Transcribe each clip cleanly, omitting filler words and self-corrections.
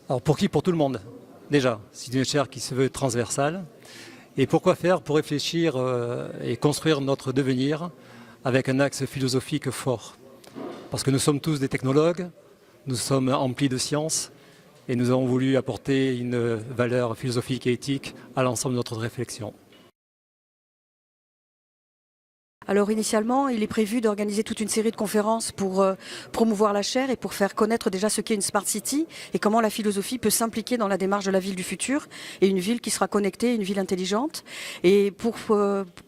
Alors pour qui? Pour tout le monde. Déjà, c'est une chaire qui se veut transversale. Et pourquoi faire? Pour réfléchir et construire notre devenir avec un axe philosophique fort. Parce que nous sommes tous des technologues, nous sommes emplis de science et nous avons voulu apporter une valeur philosophique et éthique à l'ensemble de notre réflexion. Alors initialement, il est prévu d'organiser toute une série de conférences pour promouvoir la chaire et pour faire connaître déjà ce qu'est une Smart City et comment la philosophie peut s'impliquer dans la démarche de la ville du futur et une ville qui sera connectée, une ville intelligente. Et pour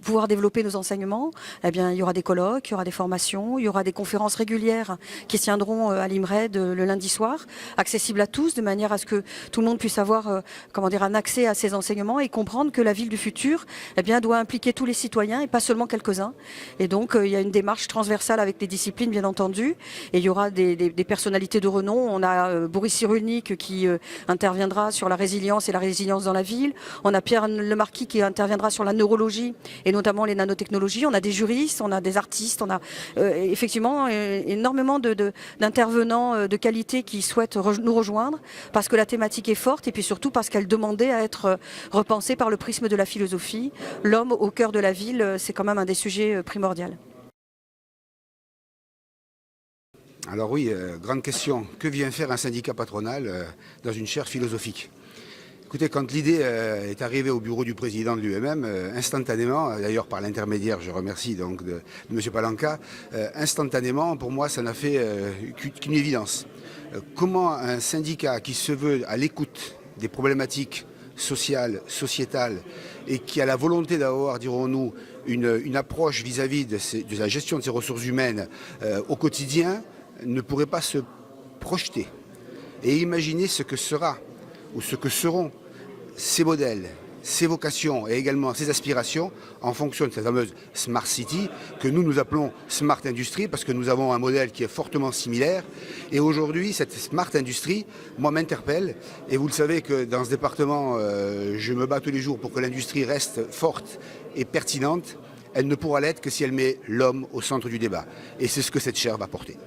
pouvoir développer nos enseignements, eh bien, il y aura des colloques, il y aura des formations, il y aura des conférences régulières qui se tiendront à l'IMRED le lundi soir, accessibles à tous de manière à ce que tout le monde puisse avoir un accès à ces enseignements et comprendre que la ville du futur eh bien, doit impliquer tous les citoyens et pas seulement quelques-uns. Et donc il y a une démarche transversale avec les disciplines bien entendu et il y aura des personnalités de renom. On a Boris Cyrulnik qui interviendra sur la résilience et la résilience dans la ville. On a Pierre Lemarquis qui interviendra sur la neurologie et notamment les nanotechnologies. On a des juristes, on a des artistes, on a effectivement énormément d'intervenants de qualité qui souhaitent nous rejoindre parce que la thématique est forte et puis surtout parce qu'elle demandait à être repensée par le prisme de la philosophie. L'homme au cœur de la ville, c'est quand même un des sujets primordial. Alors oui, grande question. Que vient faire un syndicat patronal dans une chaire philosophique? Écoutez, quand l'idée est arrivée au bureau du président de l'UMM, instantanément, d'ailleurs par l'intermédiaire, je remercie donc de M. Palanca, instantanément, pour moi, ça n'a fait qu'une évidence. Comment un syndicat qui se veut à l'écoute des problématiques sociales, sociétales, et qui a la volonté d'avoir, dirons-nous, une approche vis-à-vis de la gestion de ces ressources humaines au quotidien, ne pourrait pas se projeter et imaginer ce que sera ou ce que seront ces modèles, ces vocations et également ces aspirations en fonction de cette fameuse Smart City que nous appelons Smart Industry parce que nous avons un modèle qui est fortement similaire. Et aujourd'hui, cette Smart Industry, moi, m'interpelle. Et vous le savez que dans ce département, je me bats tous les jours pour que l'industrie reste forte et pertinente. Elle ne pourra l'être que si elle met l'homme au centre du débat. Et c'est ce que cette chaire va porter.